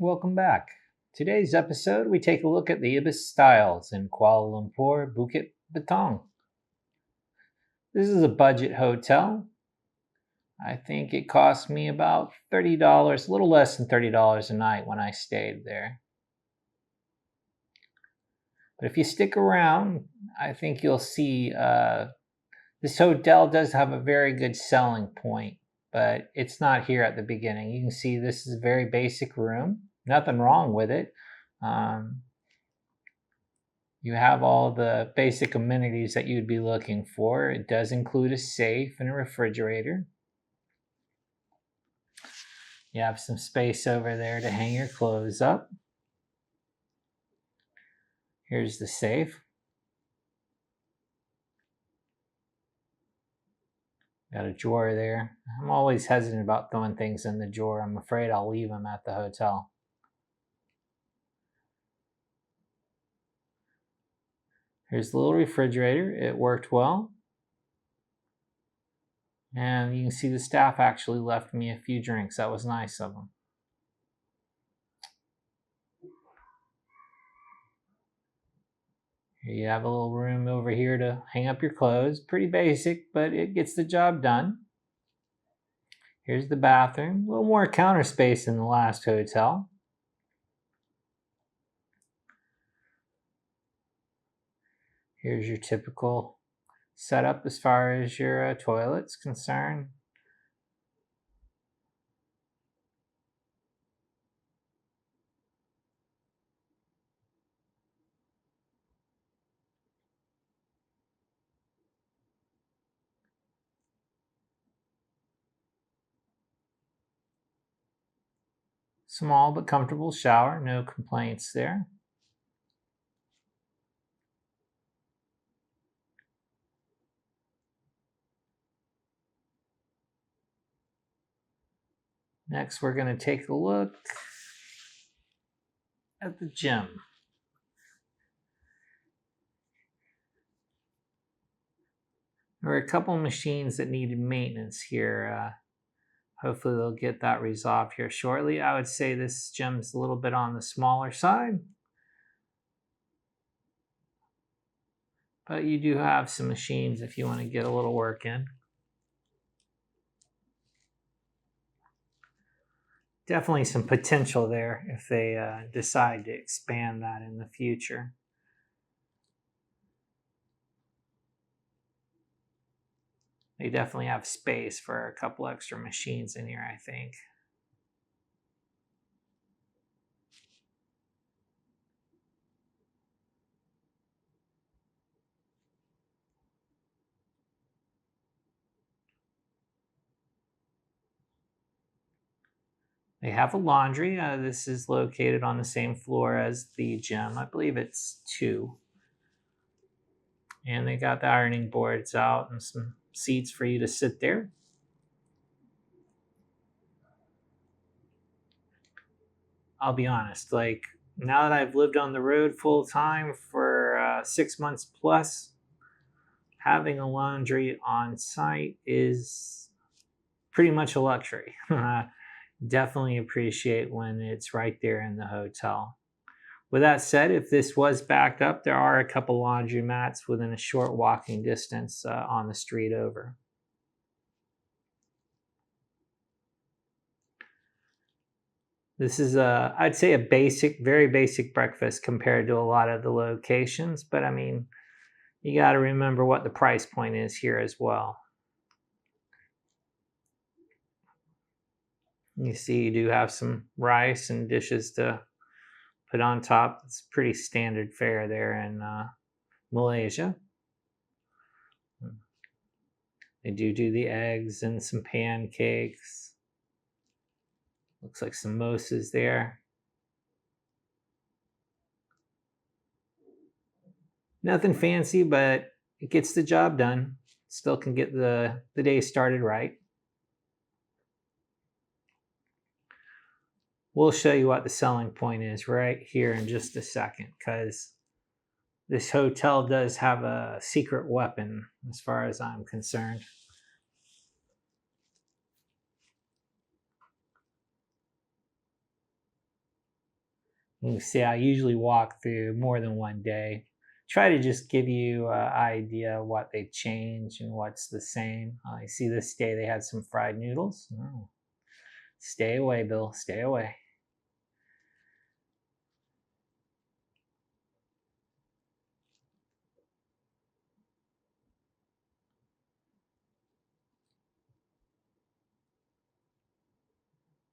Welcome back. Today's episode, we take a look at the Ibis styles in Kuala Lumpur, Bukit Bintang. This is a budget hotel. I think it cost me about $30, a little less than $30 a night when I stayed there. But if you stick around, I think you'll see this hotel does have a very good selling point, but it's not here at the beginning. You can see this is a very basic room. Nothing wrong with it. You have all the basic amenities that you'd be looking for. It does include a safe and a refrigerator. You have some space over there to hang your clothes up. Here's the safe. Got a drawer there. I'm always hesitant about throwing things in the drawer. I'm afraid I'll leave them at the hotel. Here's the little refrigerator. It worked well. And you can see the staff actually left me a few drinks. That was nice of them. Here you have a little room over here to hang up your clothes. Pretty basic, but it gets the job done. Here's the bathroom. A little more counter space than the last hotel. Here's your typical setup as far as your toilet's concerned. Small but comfortable shower, no complaints there. Next, we're going to take a look at the gym. There are a couple machines that needed maintenance here. Hopefully they'll get that resolved here shortly. I would say this gym's a little bit on the smaller side. But you do have some machines if you want to get a little work in. Definitely some potential there if they decide to expand that in the future. They definitely have space for a couple extra machines in here, I think. They have a laundry. This is located on the same floor as the gym. I believe it's 2. And they got the ironing boards out and some seats for you to sit there. I'll be honest, like now that I've lived on the road full time for 6 months plus, having a laundry on site is pretty much a luxury. Definitely appreciate when it's right there in the hotel. With that said, if this was backed up, there are a couple laundromats within a short walking distance on the street over. This is I'd say a basic, very basic breakfast compared to a lot of the locations, but I mean, you got to remember what the price point is here as well. You see, you do have some rice and dishes to put on top. It's pretty standard fare there in Malaysia. They do the eggs and some pancakes. Looks like some mimosas there. Nothing fancy, but it gets the job done. Still can get the day started right. We'll show you what the selling point is right here in just a second, because this hotel does have a secret weapon as far as I'm concerned. You see, I usually walk through more than one day. Try to just give you an idea of what they've changed and what's the same. I see this day they had some fried noodles. Oh, stay away, Bill. Stay away.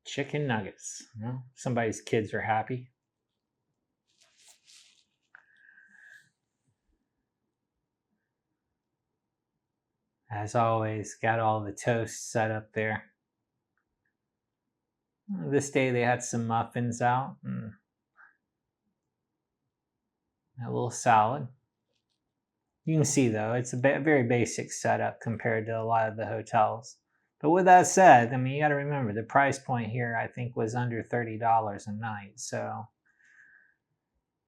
Chicken nuggets. Well, somebody's kids are happy. As always, got all the toast set up there. This day they had some muffins out and a little salad. You can see though, it's a very basic setup compared to a lot of the hotels. But with that said, I mean, you got to remember the price point here, I think, was under $30 a night. So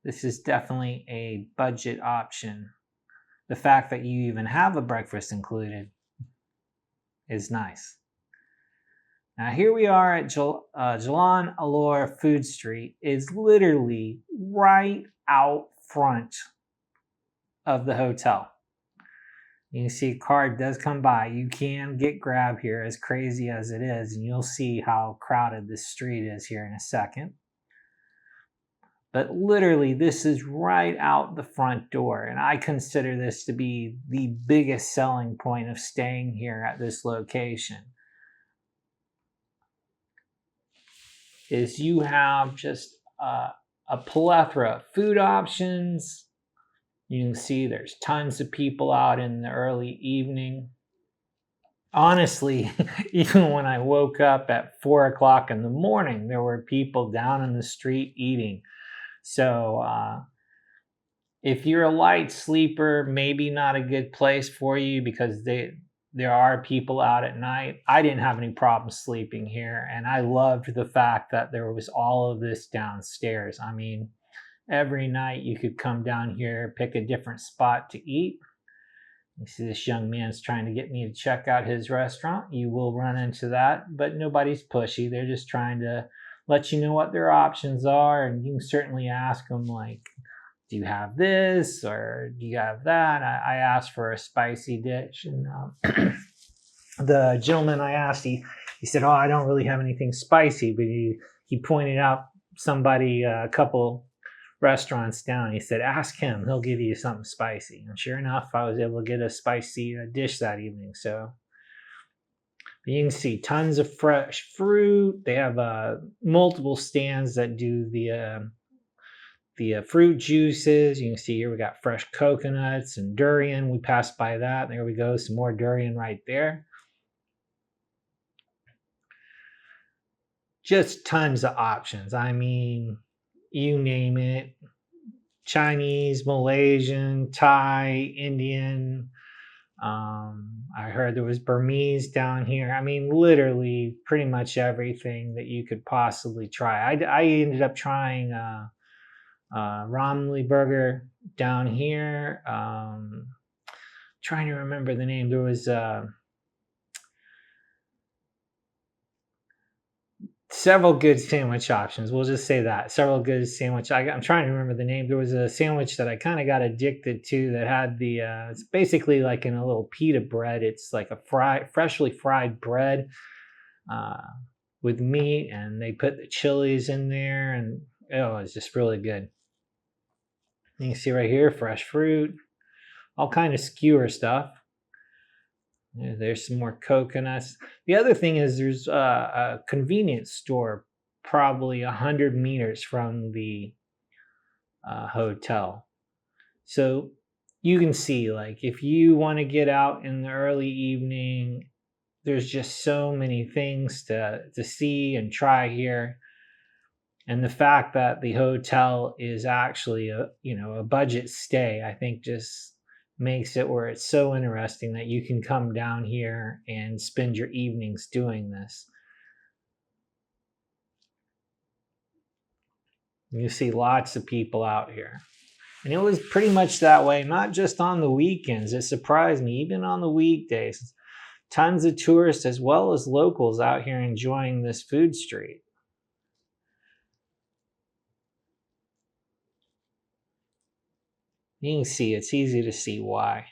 this is definitely a budget option. The fact that you even have a breakfast included is nice. Now here we are at Jalan Alor Food Street. Is literally right out front of the hotel. You can see a car does come by. You can get grab here, as crazy as it is, and you'll see how crowded this street is here in a second. But literally, this is right out the front door, and I consider this to be the biggest selling point of staying here at this location. Is you have just a plethora of food options. You can see there's tons of people out in the early evening. Honestly, even when I woke up at 4 o'clock in the morning, there were people down in the street eating. So if you're a light sleeper, maybe not a good place for you because there are people out at night. I didn't have any problem sleeping here, and I loved the fact that there was all of this downstairs. I mean, every night you could come down here, pick a different spot to eat. You see this young man's trying to get me to check out his restaurant. You will run into that, but nobody's pushy. They're just trying to let you know what their options are, and you can certainly ask them, like, do you have this or do you have that? I asked for a spicy dish, and the gentleman I asked, he said, oh, I don't really have anything spicy, but he pointed out somebody, a couple restaurants down. He said, ask him, he'll give you something spicy. And sure enough, I was able to get a spicy dish that evening. So you can see tons of fresh fruit. They have multiple stands that do the fruit juices. You can see here we got fresh coconuts and durian. We passed by that. There we go, some more durian right there. Just tons of options. I mean, you name it. Chinese, Malaysian, Thai, Indian. I heard there was Burmese down here. I mean, literally pretty much everything that you could possibly try. I ended up trying Ramly burger down here. Trying to remember the name. There was several good sandwich options. We'll just say that. Several good sandwich. I'm trying to remember the name. There was a sandwich that I kind of got addicted to that had the, it's basically like in a little pita bread. It's like a freshly fried bread with meat, and they put the chilies in there, and oh, it's just really good. You can see right here, fresh fruit, all kind of skewer stuff. There's some more coconuts. The other thing is there's a convenience store probably 100 meters from the hotel. So you can see, like, if you want to get out in the early evening, there's just so many things to see and try here. And the fact that the hotel is actually a budget stay, I think just makes it where it's so interesting that you can come down here and spend your evenings doing this. You see lots of people out here. And it was pretty much that way, not just on the weekends. It surprised me, even on the weekdays. Tons of tourists as well as locals out here enjoying this food street. You can see, it's easy to see why.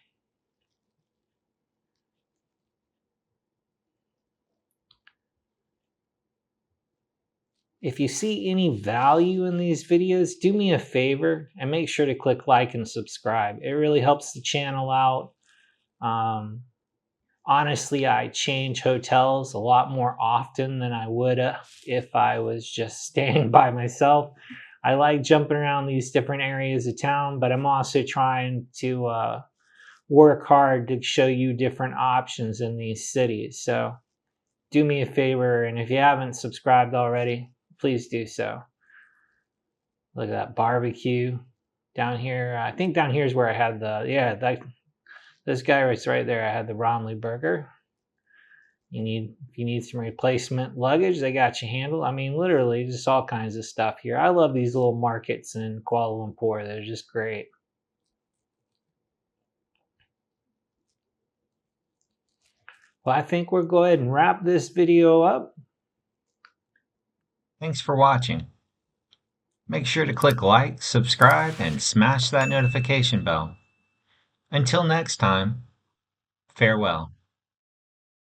If you see any value in these videos, do me a favor and make sure to click like and subscribe. It really helps the channel out. Honestly, I change hotels a lot more often than I would if I was just staying by myself. I like jumping around these different areas of town, but I'm also trying to work hard to show you different options in these cities. So do me a favor, and if you haven't subscribed already, please do so. Look at that barbecue down here. I think down here is where I had this guy was right there. I had the Romley burger. If you need some replacement luggage, they got you handled. I mean, literally, just all kinds of stuff here. I love these little markets in Kuala Lumpur. They're just great. Well, I think we'll go ahead and wrap this video up. Thanks for watching. Make sure to click like, subscribe, and smash that notification bell. Until next time, farewell.